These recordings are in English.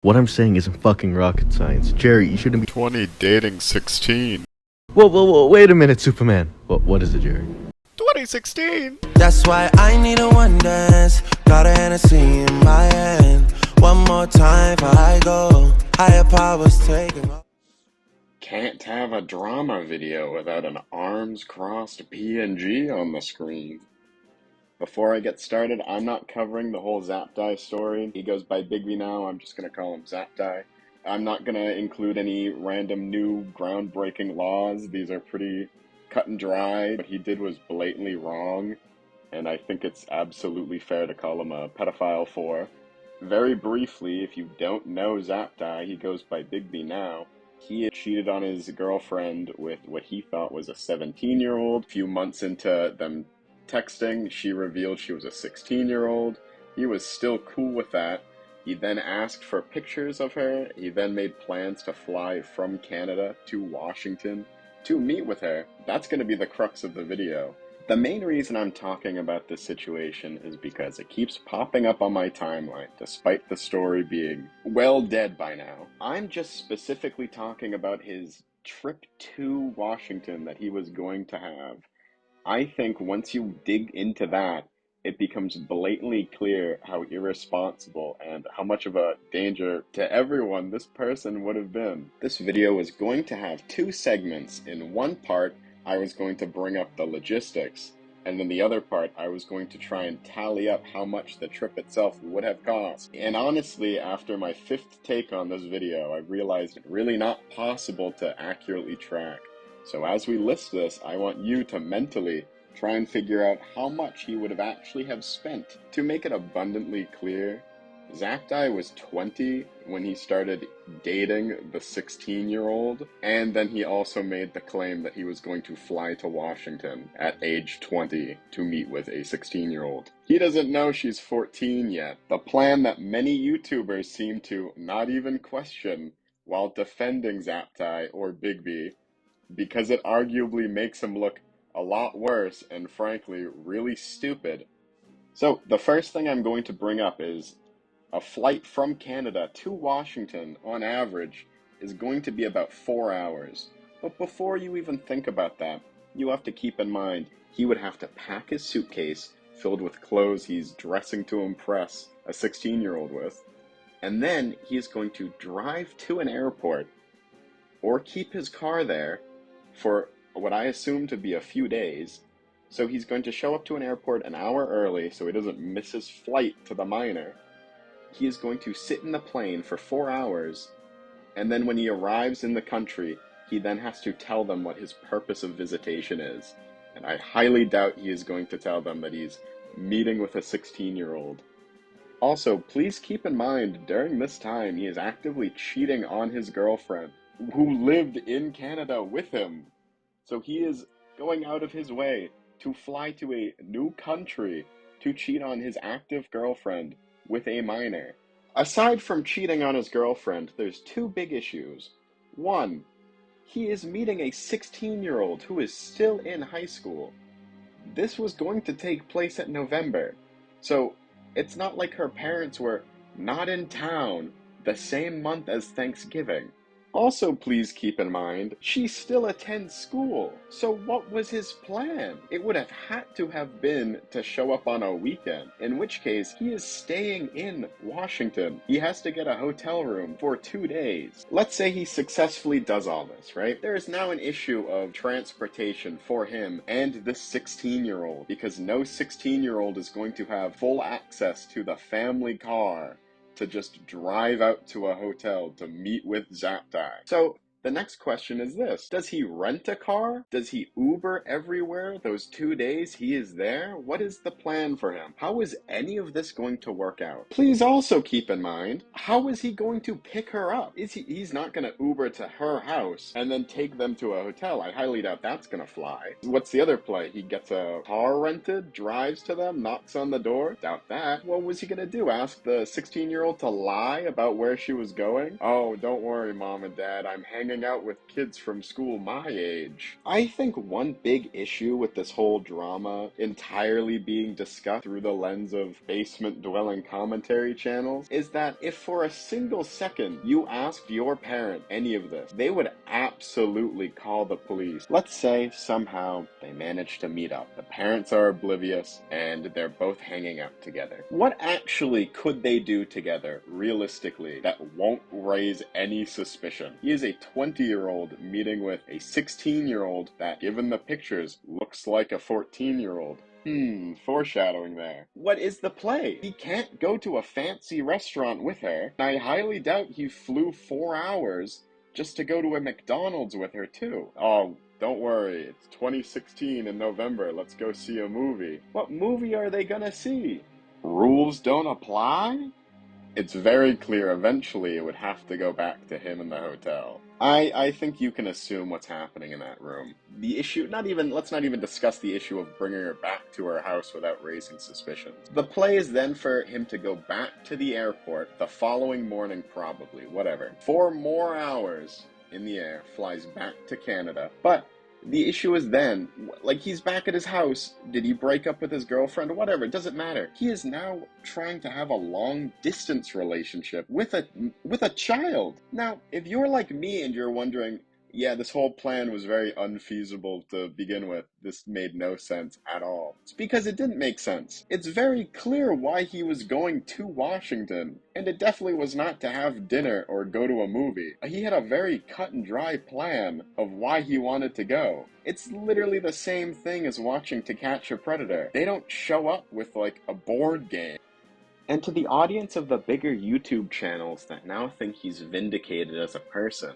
What I'm saying isn't fucking rocket science. Jerry, you shouldn't be— 20 dating 16. Whoa, wait a minute, Superman. What is it, Jerry? 2016! That's why I need a one dance. Got a Hennessy in my hand. One more time before I go. Higher powers taking over. Can't have a drama video without an arms crossed PNG on the screen. Before I get started, I'm not covering the whole Zaptie story. He goes by Bigby now, I'm just gonna call him Zaptie. I'm not gonna include any random new groundbreaking laws. These are pretty cut and dry. What he did was blatantly wrong, and I think it's absolutely fair to call him a pedophile for. Very briefly, if you don't know Zaptie, he goes by Bigby now. He had cheated on his girlfriend with what he thought was a 17-year-old. A few months into them texting, she revealed she was a 16-year-old. He was still cool with that. He then asked for pictures of her. He then made plans to fly from Canada to Washington to meet with her. That's going to be the crux of the video. The main reason I'm talking about this situation is because it keeps popping up on my timeline, despite the story being well dead by now. I'm just specifically talking about his trip to Washington that he was going to have. I think once you dig into that, it becomes blatantly clear how irresponsible and how much of a danger to everyone this person would have been. This video was going to have two segments. In one part, I was going to bring up the logistics, and in the other part, I was going to try and tally up how much the trip itself would have cost. And honestly, after my fifth take on this video, I realized it's really not possible to accurately track. So as we list this, I want you to mentally try and figure out how much he would have actually have spent. To make it abundantly clear, Zaptie was 20 when he started dating the 16-year-old, and then he also made the claim that he was going to fly to Washington at age 20 to meet with a 16-year-old. He doesn't know she's 14 yet. The plan that many YouTubers seem to not even question while defending Zaptie or Bigby, because it arguably makes him look a lot worse and frankly really stupid. So the first thing I'm going to bring up is a flight from Canada to Washington on average is going to be about 4 hours. But before you even think about that, you have to keep in mind he would have to pack his suitcase filled with clothes he's dressing to impress a 16-year-old with, and then he's going to drive to an airport or keep his car there for what I assume to be a few days. So he's going to show up to an airport an hour early so he doesn't miss his flight to the minor. He is going to sit in the plane for 4 hours, and then when he arrives in the country, he then has to tell them what his purpose of visitation is. And I highly doubt he is going to tell them that he's meeting with a 16-year-old. Also, please keep in mind, during this time, he is actively cheating on his girlfriend, who lived in Canada with him. So he is going out of his way to fly to a new country to cheat on his active girlfriend with a minor. Aside from cheating on his girlfriend, there's two big issues. One, he is meeting a 16-year-old who is still in high school. This was going to take place in November, so it's not like her parents were not in town the same month as Thanksgiving. Also, please keep in mind, she still attends school. So what was his plan? It would have had to have been to show up on a weekend, in which case he is staying in Washington. He has to get a hotel room for 2 days. Let's say he successfully does all this, right? There is now an issue of transportation for him and this 16-year-old, because no 16-year-old is going to have full access to the family car to just drive out to a hotel to meet with Zaptie. So the next question is this: does he rent a car? Does he Uber everywhere those 2 days he is there? What is the plan for him? How is any of this going to work out? Please also keep in mind, how is he going to pick her up? He's not going to Uber to her house and then take them to a hotel. I highly doubt that's going to fly. What's the other play? He gets a car rented, drives to them, knocks on the door? Doubt that. What was he going to do? Ask the 16-year-old to lie about where she was going? Oh, don't worry, Mom and Dad, I'm hanging hanging out with kids from school my age. I think one big issue with this whole drama entirely being discussed through the lens of basement-dwelling commentary channels is that if for a single second you asked your parent any of this, they would absolutely call the police. Let's say somehow they managed to meet up. The parents are oblivious and they're both hanging out together. What actually could they do together, realistically, that won't raise any suspicion? He is a 20-year-old meeting with a 16-year-old that, given the pictures, looks like a 14-year-old. Foreshadowing there. What is the play? He can't go to a fancy restaurant with her. I highly doubt he flew 4 hours just to go to a McDonald's with her, too. Oh, don't worry, it's 2016 in November, let's go see a movie. What movie are they gonna see? Rules don't apply? It's very clear eventually it would have to go back to him in the hotel. I think you can assume what's happening in that room. The issue, let's not even discuss the issue of bringing her back to her house without raising suspicions. The play is then for him to go back to the airport the following morning, probably, whatever. 4 more hours in the air, flies back to Canada, but the issue is then, like, he's back at his house. Did he break up with his girlfriend? Whatever, it doesn't matter. He is now trying to have a long-distance relationship with a child. Now, if you're like me and you're wondering, yeah, this whole plan was very unfeasible to begin with. This made no sense at all. It's because it didn't make sense. It's very clear why he was going to Washington, and it definitely was not to have dinner or go to a movie. He had a very cut and dry plan of why he wanted to go. It's literally the same thing as watching To Catch a Predator. They don't show up with, like, a board game. And to the audience of the bigger YouTube channels that now think he's vindicated as a person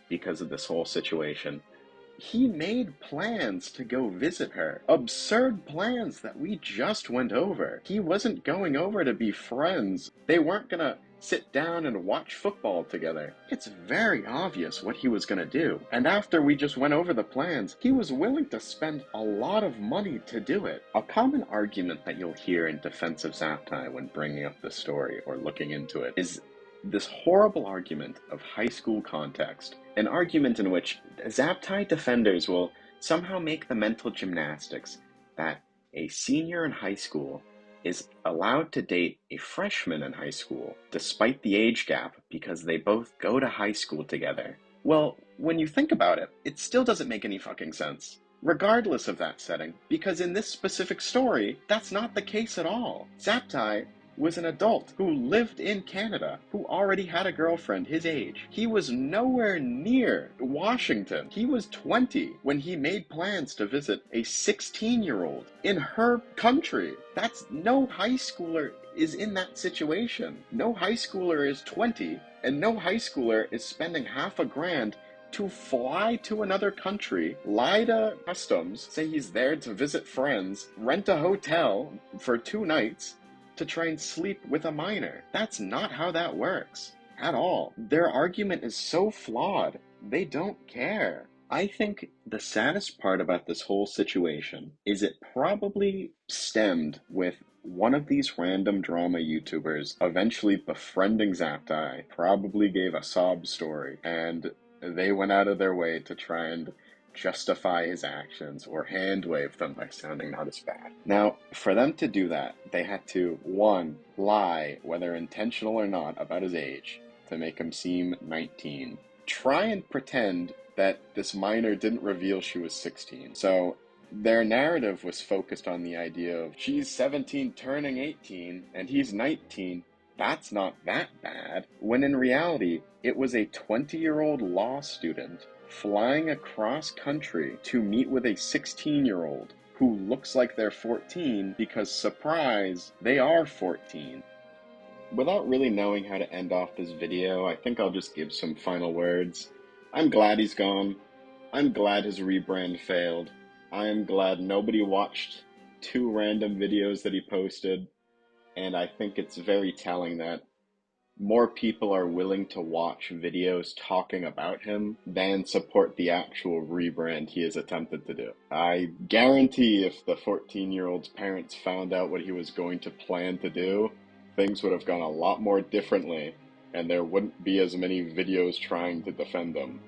because of this whole situation, he made plans to go visit her. Absurd plans that we just went over. He wasn't going over to be friends. They weren't gonna sit down and watch football together. It's very obvious what he was gonna do. And after we just went over the plans, he was willing to spend a lot of money to do it. A common argument that you'll hear in defense of Zaptie when bringing up the story or looking into it is this horrible argument of high school context, an argument in which Zaptie defenders will somehow make the mental gymnastics that a senior in high school is allowed to date a freshman in high school, despite the age gap, because they both go to high school together. Well, when you think about it, it still doesn't make any fucking sense, regardless of that setting, because in this specific story, that's not the case at all. Zaptie was an adult who lived in Canada, who already had a girlfriend his age. He was nowhere near Washington. He was 20 when he made plans to visit a 16-year-old in her country. No high schooler is in that situation. No high schooler is 20, and no high schooler is spending $500,000 to fly to another country, lie to customs, say he's there to visit friends, rent a hotel for 2 nights, to try and sleep with a minor. That's not how that works at all. Their argument is so flawed. They don't care. I think the saddest part about this whole situation is it probably stemmed with one of these random drama YouTubers eventually befriending Zaptie, probably gave a sob story, and they went out of their way to try and justify his actions or hand wave them by sounding not as bad. Now, for them to do that, they had to, 1, lie, whether intentional or not, about his age to make him seem 19. Try and pretend that this minor didn't reveal she was 16. So their narrative was focused on the idea of she's 17 turning 18 and he's 19. That's not that bad. When in reality, it was a 20-year-old law student flying across country to meet with a 16-year-old who looks like they're 14 because, surprise, they are 14. Without really knowing how to end off this video, I think I'll just give some final words. I'm glad he's gone. I'm glad his rebrand failed. I'm glad nobody watched 2 random videos that he posted. And I think it's very telling that more people are willing to watch videos talking about him than support the actual rebrand he has attempted to do. I guarantee if the 14-year-old's parents found out what he was going to plan to do, things would have gone a lot more differently, and there wouldn't be as many videos trying to defend him.